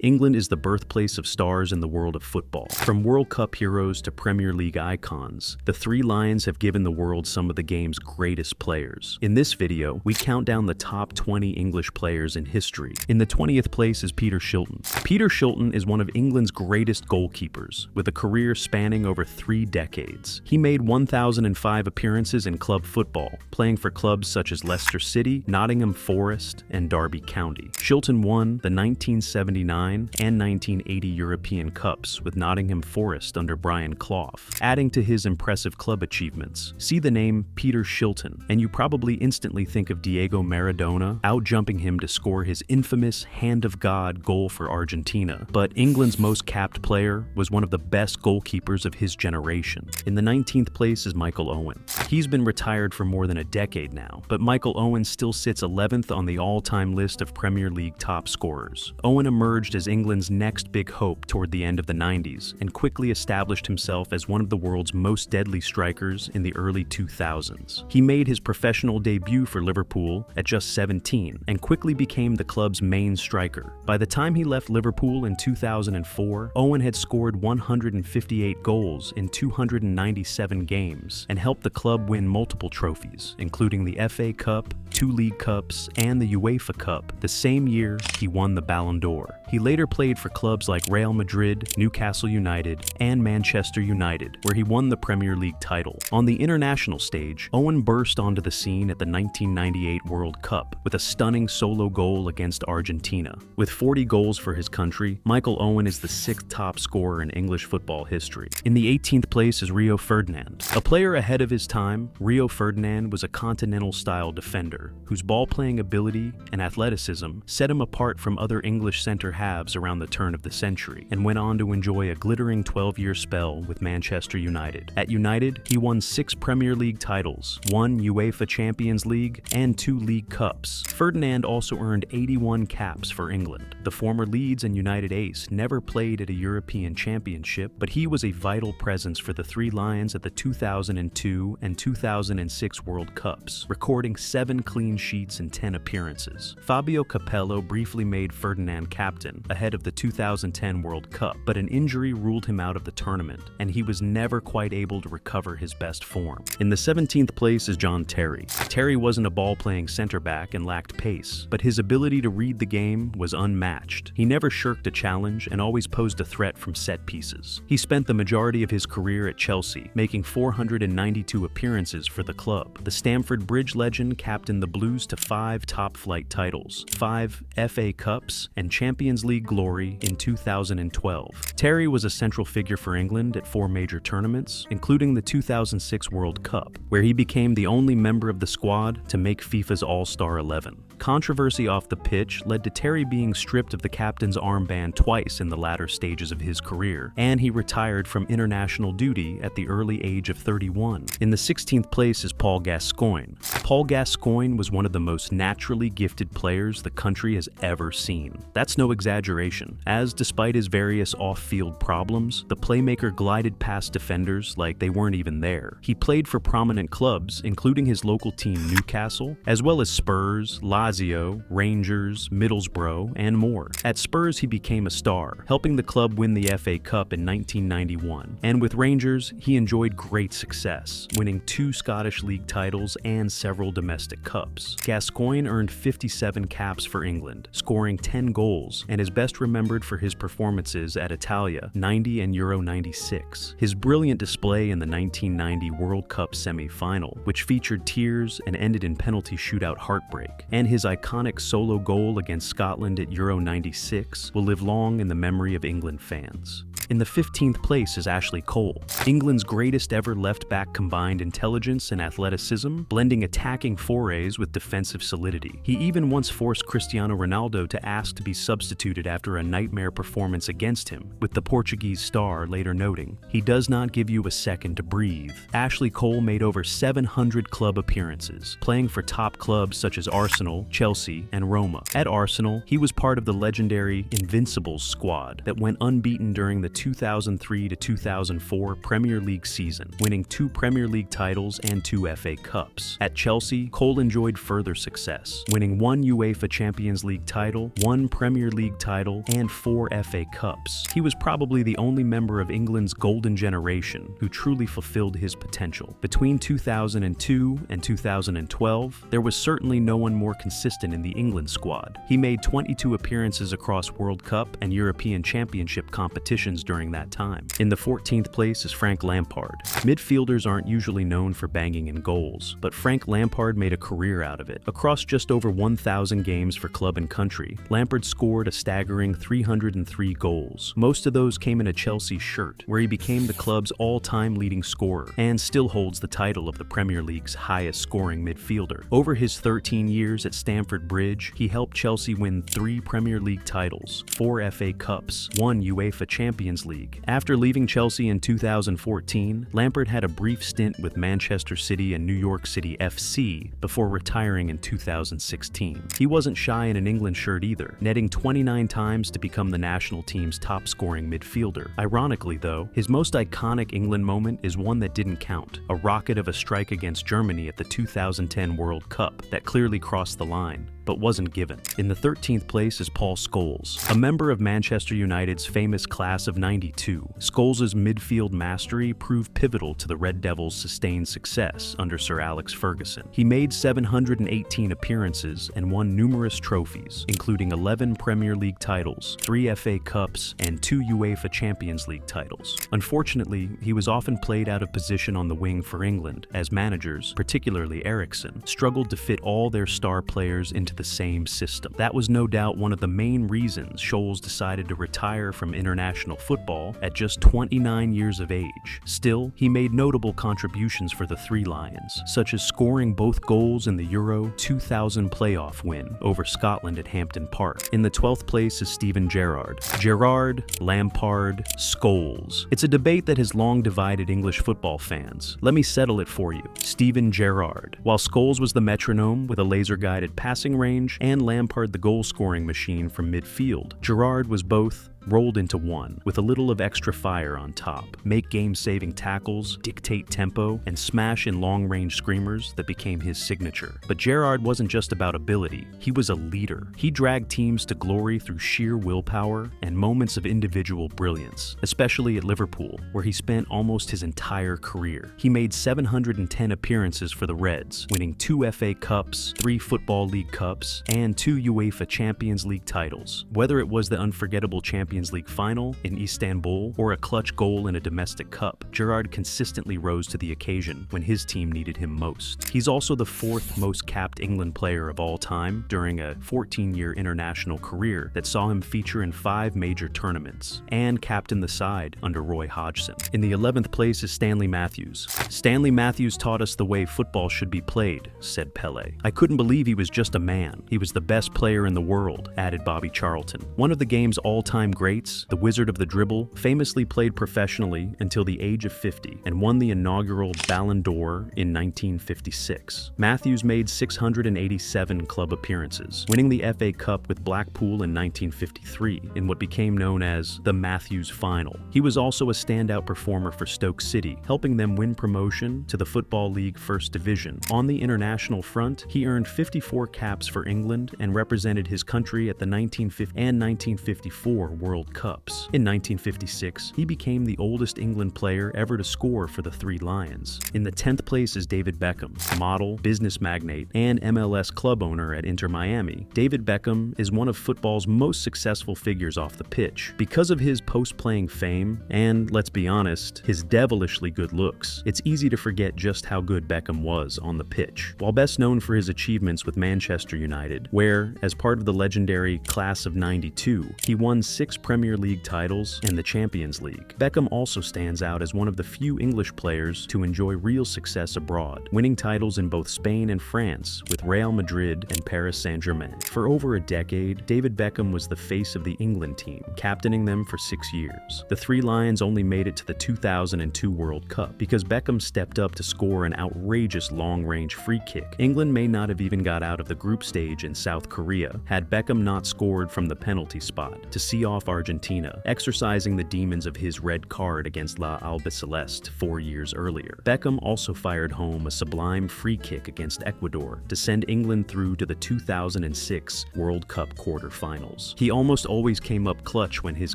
England is the birthplace of stars in the world of football. From World Cup heroes to Premier League icons, the Three Lions have given the world some of the game's greatest players. In this video, we count down the top 20 English players in history. In the 20th place is Peter Shilton. Peter Shilton is one of England's greatest goalkeepers, with a career spanning over 3 decades. He made 1,005 appearances in club football, playing for clubs such as Leicester City, Nottingham Forest, and Derby County. Shilton won the 1979 and 1980 European Cups with Nottingham Forest under Brian Clough. Adding to his impressive club achievements, see the name Peter Shilton, and you probably instantly think of Diego Maradona outjumping him to score his infamous Hand of God goal for Argentina. But England's most capped player was one of the best goalkeepers of his generation. In the 19th place is Michael Owen. He's been retired for more than a decade now, but Michael Owen still sits 11th on the all-time list of Premier League top scorers. Owen emerged as England's next big hope toward the end of the 90s and quickly established himself as one of the world's most deadly strikers in the early 2000s. He made his professional debut for Liverpool at just 17 and quickly became the club's main striker. By the time he left Liverpool in 2004, Owen had scored 158 goals in 297 games and helped the club win multiple trophies, including the FA Cup, 2 League Cups, and the UEFA Cup the same year he won the Ballon d'Or. He later played for clubs like Real Madrid, Newcastle United, and Manchester United, where he won the Premier League title. On the international stage, Owen burst onto the scene at the 1998 World Cup with a stunning solo goal against Argentina. With 40 goals for his country, Michael Owen is the 6th top scorer in English football history. In the 18th place is Rio Ferdinand. A player ahead of his time, Rio Ferdinand was a continental-style defender whose ball-playing ability and athleticism set him apart from other English centre-halves around the turn of the century, and went on to enjoy a glittering 12-year spell with Manchester United. At United, he won 6 Premier League titles, 1 UEFA Champions League, and 2 League Cups. Ferdinand also earned 81 caps for England. The former Leeds and United ace never played at a European Championship, but he was a vital presence for the Three Lions at the 2002 and 2006 World Cups, recording 7 clean sheets in 10 appearances. Fabio Capello briefly made Ferdinand captain ahead of the 2010 World Cup, but an injury ruled him out of the tournament, and he was never quite able to recover his best form. In the 17th place is John Terry. Terry wasn't a ball-playing center-back and lacked pace, but his ability to read the game was unmatched. He never shirked a challenge and always posed a threat from set pieces. He spent the majority of his career at Chelsea, making 492 appearances for the club. The Stamford Bridge legend captained the Blues to 5 top-flight titles, 5 FA Cups, and Champions League glory in 2012. Terry was a central figure for England at 4 major tournaments, including the 2006 World Cup, where he became the only member of the squad to make FIFA's All-Star 11. Controversy off the pitch led to Terry being stripped of the captain's armband twice in the latter stages of his career, and he retired from international duty at the early age of 31. In the 16th place is Paul Gascoigne. Paul Gascoigne was one of the most naturally gifted players the country has ever seen. That's no exaggeration, as despite his various off-field problems, the playmaker glided past defenders like they weren't even there. He played for prominent clubs, including his local team Newcastle, as well as Spurs, Lazio, Rangers, Middlesbrough, and more. At Spurs, he became a star, helping the club win the FA Cup in 1991. And with Rangers, he enjoyed great success, winning 2 Scottish League titles and several domestic cups. Gascoigne earned 57 caps for England, scoring 10 goals, and is best remembered for his performances at Italia 90 and Euro 96. His brilliant display in the 1990 World Cup semi-final, which featured tears and ended in penalty shootout heartbreak, and his iconic solo goal against Scotland at Euro 96 will live long in the memory of England fans. In the 15th place is Ashley Cole. England's greatest ever left-back combined intelligence and athleticism, blending attacking forays with defensive solidity. He even once forced Cristiano Ronaldo to ask to be substituted after a nightmare performance against him, with the Portuguese star later noting, "He does not give you a second to breathe." Ashley Cole made over 700 club appearances, playing for top clubs such as Arsenal, Chelsea, and Roma. At Arsenal, he was part of the legendary Invincibles squad that went unbeaten during the 2003 to 2004 Premier League season, winning 2 Premier League titles and 2 FA Cups. At Chelsea, Cole enjoyed further success, winning 1 UEFA Champions League title, 1 Premier League League title, and 4 FA Cups. He was probably the only member of England's golden generation who truly fulfilled his potential. Between 2002 and 2012, there was certainly no one more consistent in the England squad. He made 22 appearances across World Cup and European Championship competitions during that time. In the 14th place is Frank Lampard. Midfielders aren't usually known for banging in goals, but Frank Lampard made a career out of it. Across just over 1,000 games for club and country, Lampard scored a staggering 303 goals. Most of those came in a Chelsea shirt, where he became the club's all-time leading scorer and still holds the title of the Premier League's highest scoring midfielder. Over his 13 years at Stamford Bridge, he helped Chelsea win 3 Premier League titles, 4 FA Cups, 1 UEFA Champions League. After leaving Chelsea in 2014, Lampard had a brief stint with Manchester City and New York City FC before retiring in 2016. He wasn't shy in an England shirt either, netting 29 times to become the national team's top-scoring midfielder. Ironically, though, his most iconic England moment is one that didn't count, a rocket of a strike against Germany at the 2010 World Cup that clearly crossed the line, but wasn't given. In the 13th place is Paul Scholes, a member of Manchester United's famous class of '92. Scholes' midfield mastery proved pivotal to the Red Devils' sustained success under Sir Alex Ferguson. He made 718 appearances and won numerous trophies, including 11 Premier League titles, 3 FA Cups, and 2 UEFA Champions League titles. Unfortunately, he was often played out of position on the wing for England, as managers, particularly Eriksson, struggled to fit all their star players into the same system. That was no doubt one of the main reasons Scholes decided to retire from international football at just 29 years of age. Still, he made notable contributions for the Three Lions, such as scoring both goals in the Euro 2000 playoff win over Scotland at Hampden Park. In the 12th place is Steven Gerrard. Gerrard, Lampard, Scholes. It's a debate that has long divided English football fans. Let me settle it for you. Steven Gerrard. While Scholes was the metronome with a laser-guided passing range, and Lampard the goal-scoring machine from midfield, Gerrard was both rolled into one, with a little of extra fire on top. Make game-saving tackles, dictate tempo, and smash in long-range screamers that became his signature. But Gerrard wasn't just about ability, he was a leader. He dragged teams to glory through sheer willpower and moments of individual brilliance, especially at Liverpool, where he spent almost his entire career. He made 710 appearances for the Reds, winning 2 FA Cups, 3 Football League Cups, and 2 UEFA Champions League titles. Whether it was the unforgettable Champions League final in Istanbul or a clutch goal in a domestic cup, Gerrard consistently rose to the occasion when his team needed him most. He's also the 4th most capped England player of all time during a 14-year international career that saw him feature in 5 major tournaments and captain the side under Roy Hodgson. In the 11th place is Stanley Matthews. Stanley Matthews taught us the way football should be played, said Pele. I couldn't believe he was just a man. He was the best player in the world, added Bobby Charlton. One of the game's all-time greats, the Wizard of the Dribble, famously played professionally until the age of 50 and won the inaugural Ballon d'Or in 1956. Matthews made 687 club appearances, winning the FA Cup with Blackpool in 1953 in what became known as the Matthews Final. He was also a standout performer for Stoke City, helping them win promotion to the Football League First Division. On the international front, he earned 54 caps for England and represented his country at the 1950 and 1954 World Cups. In 1956, he became the oldest England player ever to score for the Three Lions. In the 10th place is David Beckham, model, business magnate, and MLS club owner at Inter Miami. David Beckham is one of football's most successful figures off the pitch. Because of his post-playing fame, and let's be honest, his devilishly good looks, it's easy to forget just how good Beckham was on the pitch. While best known for his achievements with Manchester United, where, as part of the legendary class of '92, he won 6 Premier League titles and the Champions League, Beckham also stands out as one of the few English players to enjoy real success abroad, winning titles in both Spain and France with Real Madrid and Paris Saint-Germain. For over a decade, David Beckham was the face of the England team, captaining them for 6 years. The Three Lions only made it to the 2002 World Cup because Beckham stepped up to score an outrageous long-range free kick. England may not have even got out of the group stage in South Korea had Beckham not scored from the penalty spot to see off of Argentina, exorcising the demons of his red card against La Albiceleste 4 years earlier. Beckham also fired home a sublime free kick against Ecuador to send England through to the 2006 World Cup quarter-finals. He almost always came up clutch when his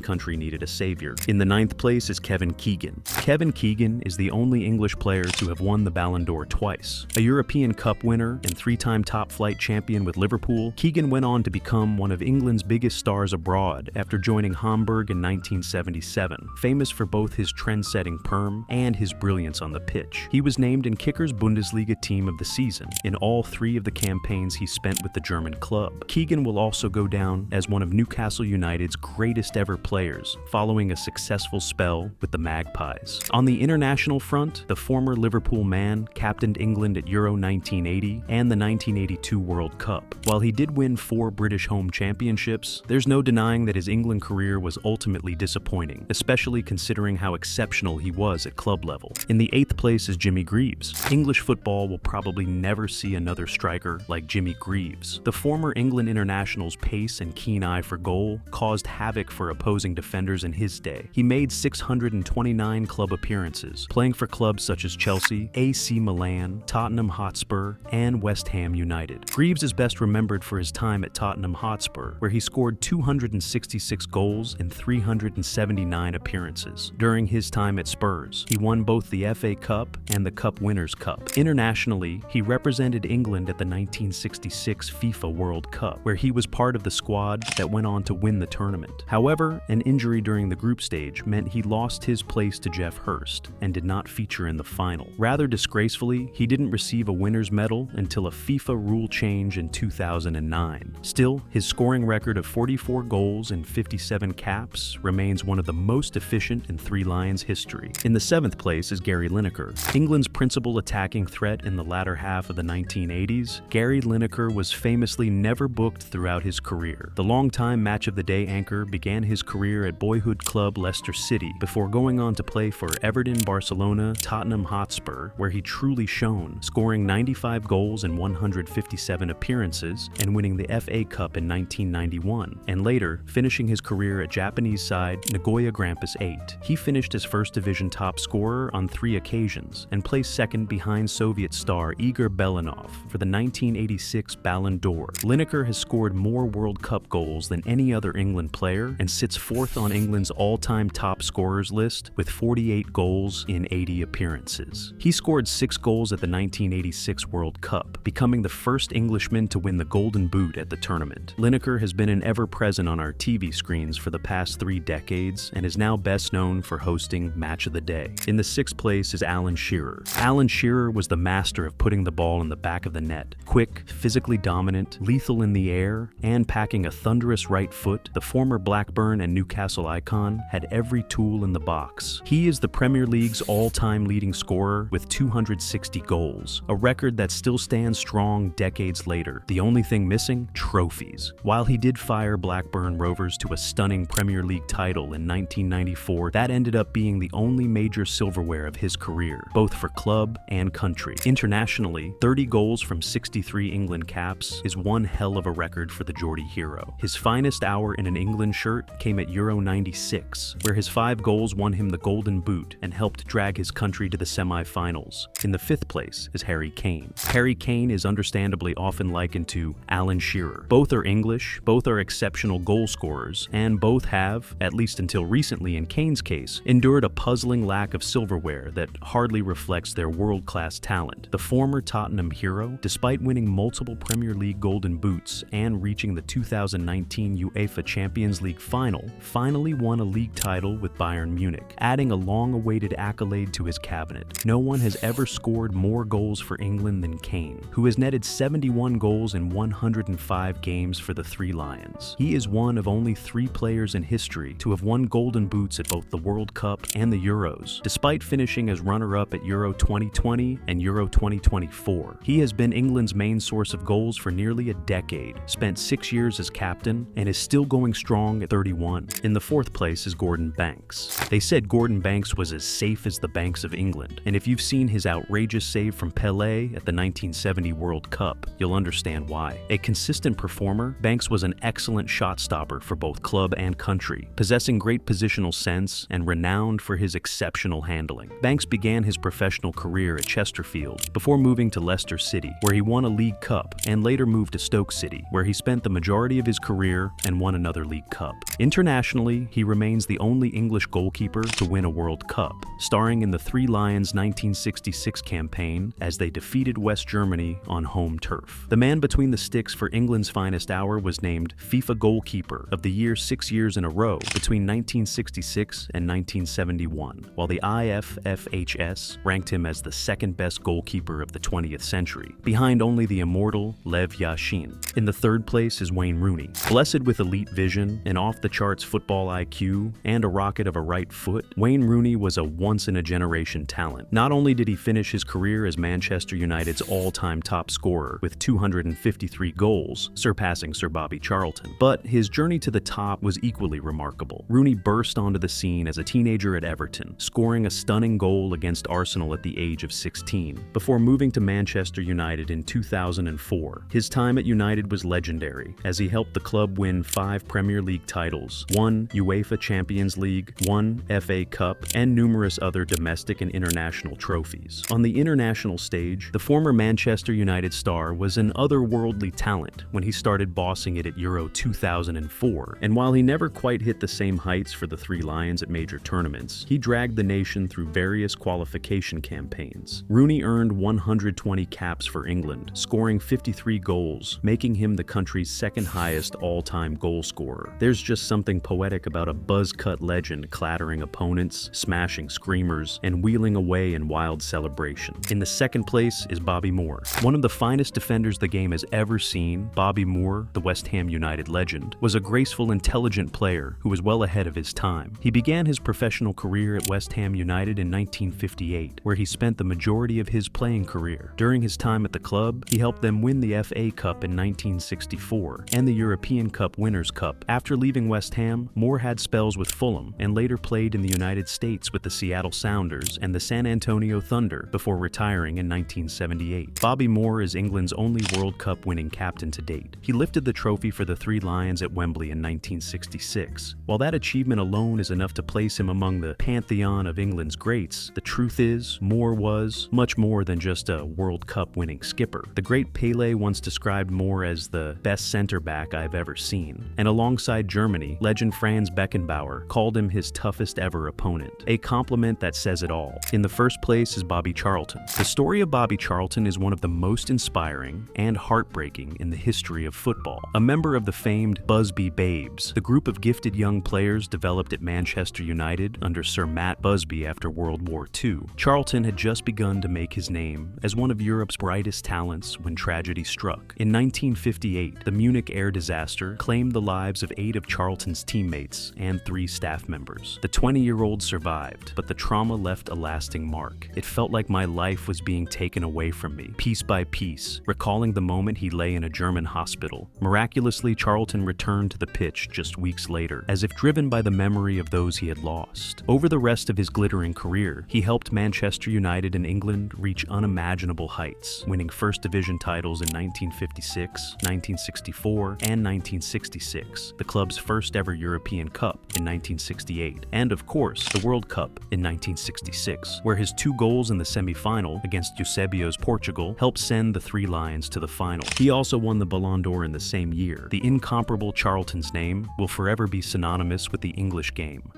country needed a savior. In the 9th place is Keegan. Kevin Keegan is the only English player to have won the Ballon d'Or twice. A European Cup winner and 3-time top-flight champion with Liverpool, Keegan went on to become one of England's biggest stars abroad after joining Hamburg in 1977, famous for both his trend-setting perm and his brilliance on the pitch. He was named in Kicker's Bundesliga Team of the Season in all 3 of the campaigns he spent with the German club. Keegan will also go down as one of Newcastle United's greatest ever players, following a successful spell with the Magpies. On the international front, the former Liverpool man captained England at Euro 1980 and the 1982 World Cup. While he did win 4 British home championships, there's no denying that his England career was ultimately disappointing, especially considering how exceptional he was at club level. In the 8th place is Jimmy Greaves. English football will probably never see another striker like Jimmy Greaves. The former England international's pace and keen eye for goal caused havoc for opposing defenders in his day. He made 629 club appearances, playing for clubs such as Chelsea, AC Milan, Tottenham Hotspur, and West Ham United. Greaves is best remembered for his time at Tottenham Hotspur, where he scored 266 goals in 379 appearances. During his time at Spurs, he won both the FA Cup and the Cup Winners' Cup. Internationally, he represented England at the 1966 FIFA World Cup, where he was part of the squad that went on to win the tournament. However, an injury during the group stage meant he lost his place to Jeff Hurst and did not feature in the final. Rather disgracefully, he didn't receive a winner's medal until a FIFA rule change in 2009. Still, his scoring record of 44 goals and 57 caps remains one of the most efficient in Three Lions history. In the 7th place is Gary Lineker. England's principal attacking threat in the latter half of the 1980s, Gary Lineker was famously never booked throughout his career. The longtime Match of the Day anchor began his career at boyhood club Leicester City before going on to play for Everton, Barcelona, Tottenham Hotspur, where he truly shone, scoring 95 goals in 157 appearances and winning the FA Cup in 1991, and later finishing his career at Japanese side Nagoya Grampus 8. He finished as first division top scorer on 3 occasions and placed second behind Soviet star Igor Belanov for the 1986 Ballon d'Or. Lineker has scored more World Cup goals than any other England player and sits 4th on England's all-time top scorers list with 48 goals in 80 appearances. He scored 6 goals at the 1986 World Cup, becoming the first Englishman to win the Golden Boot at the tournament. Lineker has been an ever-present on our TV screens for the past 3 decades and is now best known for hosting Match of the Day. In the 6th place is Alan Shearer. Alan Shearer was the master of putting the ball in the back of the net. Quick, physically dominant, lethal in the air, and packing a thunderous right foot, the former Blackburn and Newcastle icon had every tool in the box. He is the Premier League's all-time leading scorer with 260 goals, a record that still stands strong decades later. The only thing missing? Trophies. While he did fire Blackburn Rovers to a stunning Premier League title in 1994, that ended up being the only major silverware of his career, both for club and country. Internationally, 30 goals from 63 England caps is one hell of a record for the Geordie hero. His finest hour in an England shirt came at Euro 96, where his 5 goals won him the Golden Boot and helped drag his country to the semi-finals. In the 5th place is Harry Kane. Harry Kane is understandably often likened to Alan Shearer. Both are English, both are exceptional goal scorers, and both have, at least until recently in Kane's case, endured a puzzling lack of silverware that hardly reflects their world-class talent. The former Tottenham hero, despite winning multiple Premier League Golden Boots and reaching the 2019 UEFA Champions League final, finally won a league title with Bayern Munich, adding a long-awaited accolade to his cabinet. No one has ever scored more goals for England than Kane, who has netted 71 goals in 105 games for the Three Lions. He is one of only 3 players in history to have won Golden Boots at both the World Cup and the Euros, despite finishing as runner-up at Euro 2020 and Euro 2024. He has been England's main source of goals for nearly a decade, spent 6 years as captain, and is still going strong at 31. In the 4th place is Gordon Banks. They said Gordon Banks was as safe as the banks of England, and if you've seen his outrageous save from Pelé at the 1970 World Cup, you'll understand why. A consistent performer, Banks was an excellent shot stopper for both club club and country, possessing great positional sense and renowned for his exceptional handling. Banks began his professional career at Chesterfield before moving to Leicester City, where he won a League Cup, and later moved to Stoke City, where he spent the majority of his career and won another League Cup. Internationally, he remains the only English goalkeeper to win a World Cup, starring in the Three Lions 1966 campaign as they defeated West Germany on home turf. The man between the sticks for England's finest hour was named FIFA Goalkeeper of the Year 6 years in a row between 1966 and 1971, while the IFFHS ranked him as the second-best goalkeeper of the 20th century, behind only the immortal Lev Yashin. In the third place is Wayne Rooney. Blessed with elite vision, an off-the-charts football IQ, and a rocket of a right foot, Wayne Rooney was a once-in-a-generation talent. Not only did he finish his career as Manchester United's all-time top scorer with 253 goals, surpassing Sir Bobby Charlton, but his journey to the top was equally remarkable. Rooney burst onto the scene as a teenager at Everton, scoring a stunning goal against Arsenal at the age of 16, before moving to Manchester United in 2004. His time at United was legendary, as he helped the club win 5 Premier League titles, 1 UEFA Champions League, 1 FA Cup, and numerous other domestic and international trophies. On the international stage, the former Manchester United star was an otherworldly talent when he started bossing it at Euro 2004, and while he never quite hit the same heights for the Three Lions at major tournaments, he dragged the nation through various qualification campaigns. Rooney earned 120 caps for England, scoring 53 goals, making him the country's second highest all-time goal scorer. There's just something poetic about a buzz-cut legend clattering opponents, smashing screamers, and wheeling away in wild celebration. In the second place is Bobby Moore. One of the finest defenders the game has ever seen, Bobby Moore, the West Ham United legend, was a graceful, intelligent player who was well ahead of his time. He began his professional career at West Ham United in 1958, where he spent the majority of his playing career. During his time at the club, he helped them win the FA Cup in 1964 and the European Cup Winners' Cup. After leaving West Ham, Moore had spells with Fulham and later played in the United States with the Seattle Sounders and the San Antonio Thunder before retiring in 1978. Bobby Moore is England's only World Cup winning captain to date. He lifted the trophy for the Three Lions at Wembley in 1966. While that achievement alone is enough to place him among the pantheon of England's greats, the truth is, Moore was much more than just a World Cup winning skipper. The great Pele once described Moore as the best center-back I've ever seen, and alongside Germany, legend Franz Beckenbauer called him his toughest ever opponent, a compliment that says it all. In the first place is Bobby Charlton. The story of Bobby Charlton is one of the most inspiring and heartbreaking in the history of football. A member of the famed Busby Babes, the group of gifted young players developed at Manchester United under Sir Matt Busby after World War II, Charlton had just begun to make his name as one of Europe's brightest talents when tragedy struck. In 1958, the Munich air disaster claimed the lives of 8 of Charlton's teammates and 3 staff members. The 20-year-old survived, but the trauma left a lasting mark. It felt like my life was being taken away from me, piece by piece, recalling the moment he lay in a German hospital. Miraculously, Charlton returned to the pitch just weeks later, as if driven by the memory of those he had lost. Over the rest of his glittering career, he helped Manchester United and England reach unimaginable heights, winning First Division titles in 1956, 1964, and 1966, the club's first ever European Cup in 1968, and of course, the World Cup in 1966, where his 2 goals in the semi-final against Eusebio's Portugal helped send the Three Lions to the final. He also won the Ballon d'Or in the same year. The incomparable Charlton's name will forever be synonymous with the English game.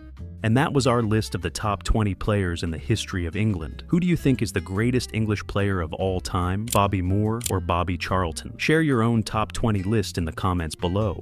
And that was our list of the top 20 players in the history of England. Who do you think is the greatest English player of all time? Bobby Moore or Bobby Charlton? Share your own top 20 list in the comments below.